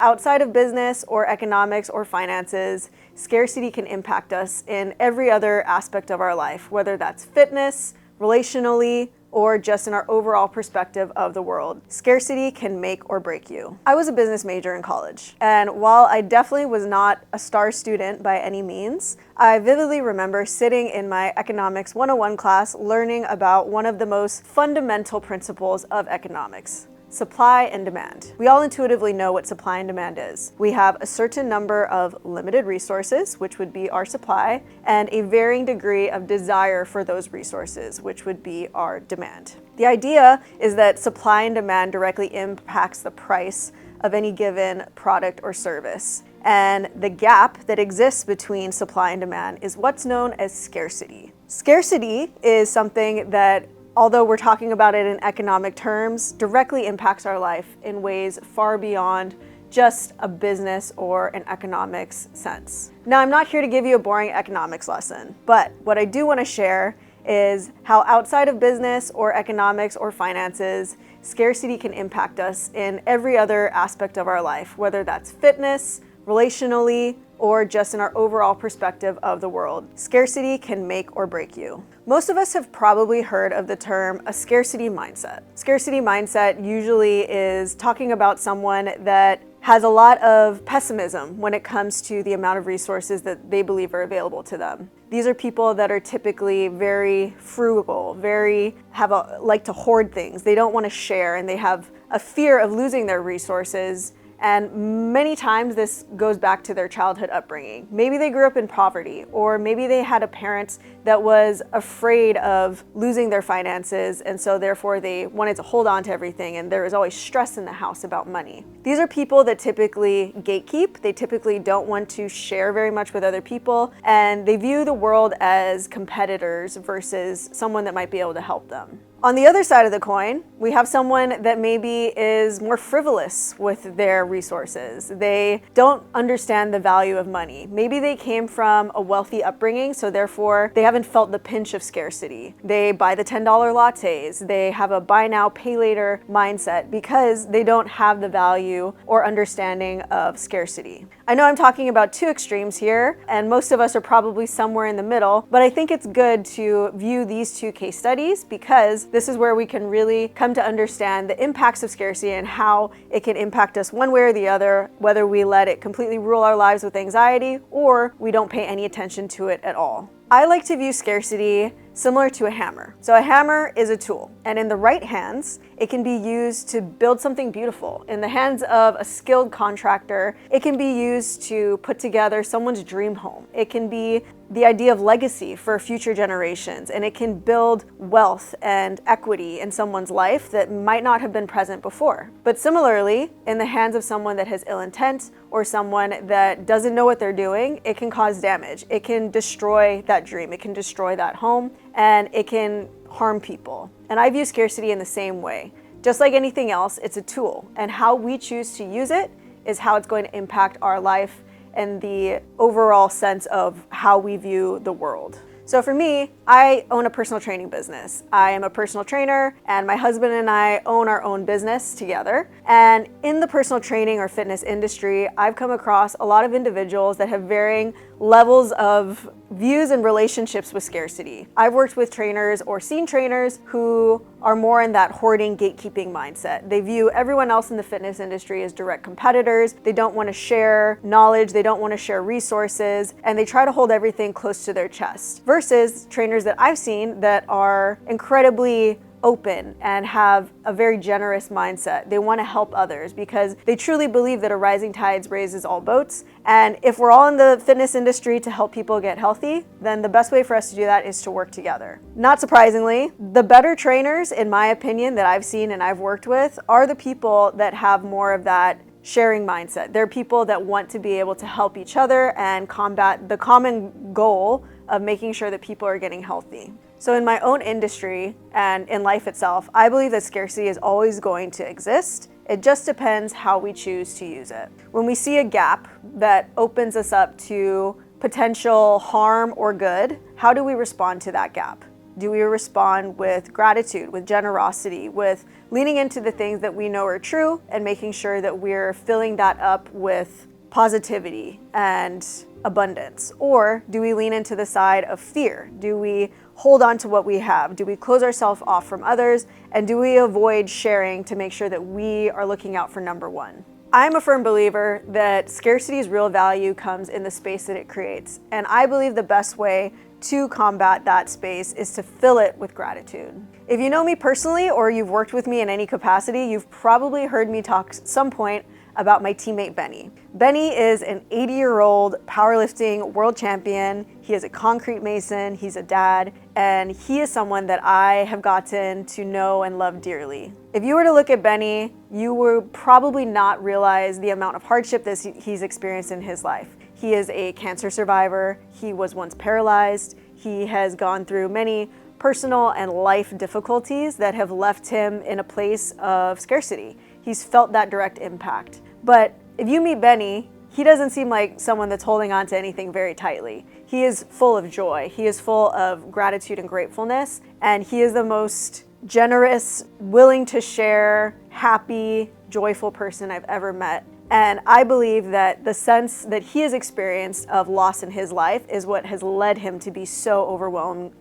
Outside of business or economics or finances, scarcity can impact us in every other aspect of our life, whether that's fitness, relationally, or just in our overall perspective of the world. Scarcity can make or break you. I was a business major in college, and while I definitely was not a star student by any means, I vividly remember sitting in my Economics 101 class learning about one of the most fundamental principles of economics: supply and demand. We all intuitively know what supply and demand is. We have a certain number of limited resources, which would be our supply, and a varying degree of desire for those resources, which would be our demand. The idea is that supply and demand directly impacts the price of any given product or service. And the gap that exists between supply and demand is what's known as scarcity. Scarcity is something that, although we're talking about it in economic terms, directly impacts our life in ways far beyond just a business or an economics sense. Now, I'm not here to give you a boring economics lesson, but what I do want to share is how outside of business or economics or finances, scarcity can impact us in every other aspect of our life, whether that's fitness, relationally, or just in our overall perspective of the world. Scarcity can make or break you. Most of us have probably heard of the term a scarcity mindset. Scarcity mindset usually is talking about someone that has a lot of pessimism when it comes to the amount of resources that they believe are available to them. These are people that are typically very frugal, like to hoard things. They don't want to share, and they have a fear of losing their resources. And many times this goes back to their childhood upbringing. Maybe they grew up in poverty, or maybe they had a parent that was afraid of losing their finances, and so therefore they wanted to hold on to everything, and there was always stress in the house about money. These are people that typically gatekeep. They typically don't want to share very much with other people, and they view the world as competitors versus someone that might be able to help them. On the other side of the coin, we have someone that maybe is more frivolous with their resources. They don't understand the value of money. Maybe they came from a wealthy upbringing, so therefore they haven't felt the pinch of scarcity. They buy the $10 lattes. They have a buy now, pay later mindset because they don't have the value or understanding of scarcity. I know I'm talking about two extremes here, and most of us are probably somewhere in the middle, but I think it's good to view these two case studies because this is where we can really come to understand the impacts of scarcity and how it can impact us one way or the other, whether we let it completely rule our lives with anxiety or we don't pay any attention to it at all. I like to view scarcity similar to a hammer. So a hammer is a tool, and in the right hands, it can be used to build something beautiful. In the hands of a skilled contractor, it can be used to put together someone's dream home. It can be the idea of legacy for future generations, and it can build wealth and equity in someone's life that might not have been present before. But similarly, in the hands of someone that has ill intent or someone that doesn't know what they're doing, it can cause damage. It can destroy that dream. It can destroy that home, and it can harm people. And I view scarcity in the same way. Just like anything else, it's a tool, and how we choose to use it is how it's going to impact our life and the overall sense of how we view the world. So for me, I own a personal training business. I am a personal trainer, and my husband and I own our own business together. And in the personal training or fitness industry, I've come across a lot of individuals that have varying levels of views and relationships with scarcity. I've worked with trainers or seen trainers who are more in that hoarding, gatekeeping mindset. They view everyone else in the fitness industry as direct competitors. They don't want to share knowledge. They don't want to share resources, and they try to hold everything close to their chest. Versus trainers that I've seen that are incredibly open and have a very generous mindset. They want to help others because they truly believe that a rising tide raises all boats. And if we're all in the fitness industry to help people get healthy, then the best way for us to do that is to work together. Not surprisingly, the better trainers, in my opinion, that I've seen and I've worked with are the people that have more of that sharing mindset. They're people that want to be able to help each other and combat the common goal of making sure that people are getting healthy. So in my own industry and in life itself, I believe that scarcity is always going to exist. It just depends how we choose to use it. When we see a gap that opens us up to potential harm or good, how do we respond to that gap? Do we respond with gratitude, with generosity, with leaning into the things that we know are true and making sure that we're filling that up with positivity and abundance? Or do we lean into the side of fear? Do we hold on to what we have? Do we close ourselves off from others? And do we avoid sharing to make sure that we are looking out for number one? I'm a firm believer that scarcity's real value comes in the space that it creates. And I believe the best way to combat that space is to fill it with gratitude. If you know me personally or you've worked with me in any capacity, you've probably heard me talk at some point about my teammate Benny. Benny is an 80-year-old powerlifting world champion. He is a concrete mason, he's a dad, and he is someone that I have gotten to know and love dearly. If you were to look at Benny, you would probably not realize the amount of hardship that he's experienced in his life. He is a cancer survivor, he was once paralyzed, he has gone through many personal and life difficulties that have left him in a place of scarcity. He's felt that direct impact. But if you meet Benny, he doesn't seem like someone that's holding on to anything very tightly. He is full of joy. He is full of gratitude and gratefulness. And he is the most generous, willing to share, happy, joyful person I've ever met. And I believe that the sense that he has experienced of loss in his life is what has led him to be so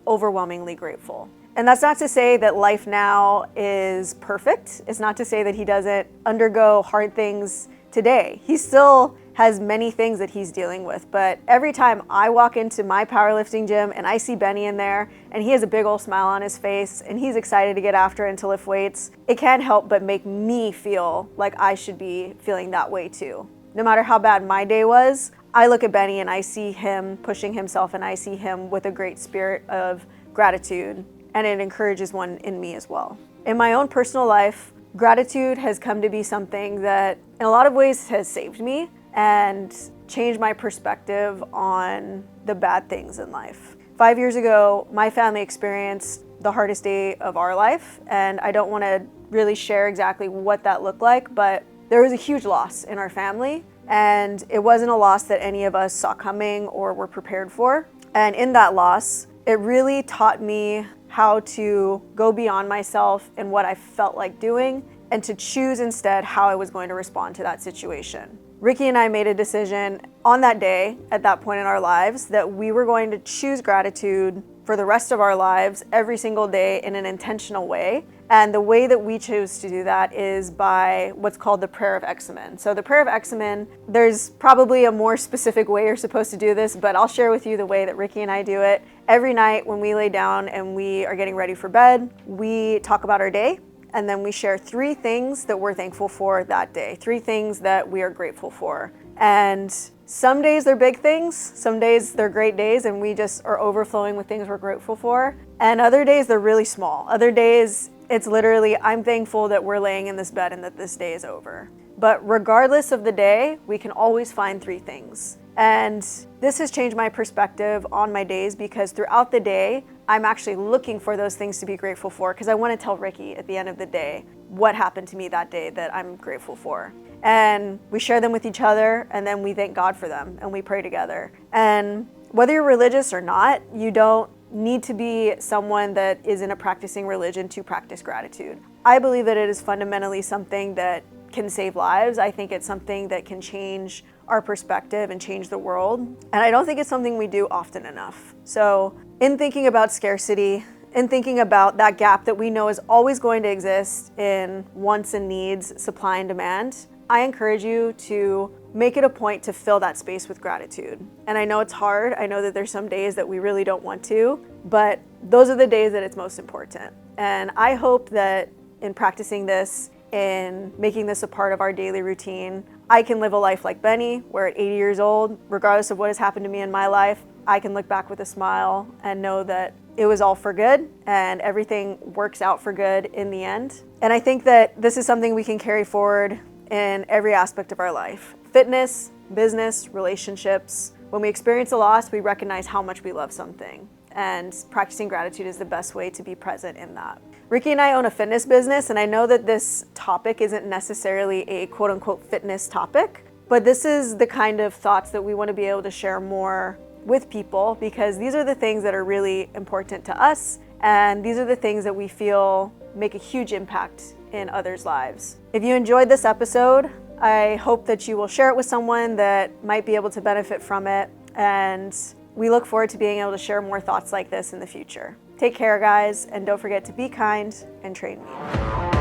overwhelmingly grateful. And that's not to say that life now is perfect. It's not to say that he doesn't undergo hard things today. He still has many things that he's dealing with. But every time I walk into my powerlifting gym and I see Benny in there and he has a big old smile on his face and he's excited to get after it and to lift weights, it can't help but make me feel like I should be feeling that way too. No matter how bad my day was, I look at Benny and I see him pushing himself and I see him with a great spirit of gratitude. And it encourages one in me as well. In my own personal life, gratitude has come to be something that in a lot of ways has saved me and changed my perspective on the bad things in life. 5 years ago, my family experienced the hardest day of our life, and I don't want to really share exactly what that looked like, but there was a huge loss in our family, and it wasn't a loss that any of us saw coming or were prepared for. And in that loss, it really taught me how to go beyond myself and what I felt like doing and to choose instead how I was going to respond to that situation. Ricky and I made a decision on that day, at that point in our lives, that we were going to choose gratitude for the rest of our lives every single day in an intentional way. And the way that we choose to do that is by what's called the prayer of Examen. So the prayer of Examen, there's probably a more specific way you're supposed to do this, but I'll share with you the way that Ricky and I do it. Every night when we lay down and we are getting ready for bed, we talk about our day, and then we share 3 things that we're thankful for that day, 3 things that we are grateful for. And some days they're big things, some days they're great days and we just are overflowing with things we're grateful for. And other days they're really small. Other days it's literally, I'm thankful that we're laying in this bed and that this day is over. But regardless of the day, we can always find 3 things. And this has changed my perspective on my days because throughout the day, I'm actually looking for those things to be grateful for because I want to tell Ricky at the end of the day what happened to me that day that I'm grateful for. And we share them with each other and then we thank God for them and we pray together. And whether you're religious or not, you don't need to be someone that is in a practicing religion to practice gratitude. I believe that it is fundamentally something that can save lives. I think it's something that can change our perspective and change the world. And I don't think it's something we do often enough. So in thinking about scarcity, in thinking about that gap that we know is always going to exist in wants and needs, supply and demand, I encourage you to make it a point to fill that space with gratitude. And I know it's hard. I know that there's some days that we really don't want to, but those are the days that it's most important. And I hope that in practicing this, in making this a part of our daily routine, I can live a life like Benny, where at 80 years old, regardless of what has happened to me in my life, I can look back with a smile and know that it was all for good and everything works out for good in the end. And I think that this is something we can carry forward in every aspect of our life. Fitness, business, relationships. When we experience a loss, we recognize how much we love something. And practicing gratitude is the best way to be present in that. Ricky and I own a fitness business, and I know that this topic isn't necessarily a quote unquote fitness topic, but this is the kind of thoughts that we want to be able to share more with people because these are the things that are really important to us And these are the things that we feel make a huge impact in others' lives. If you enjoyed this episode, I hope that you will share it with someone that might be able to benefit from it. And we look forward to being able to share more thoughts like this in the future. Take care, guys, and don't forget to be kind and train me.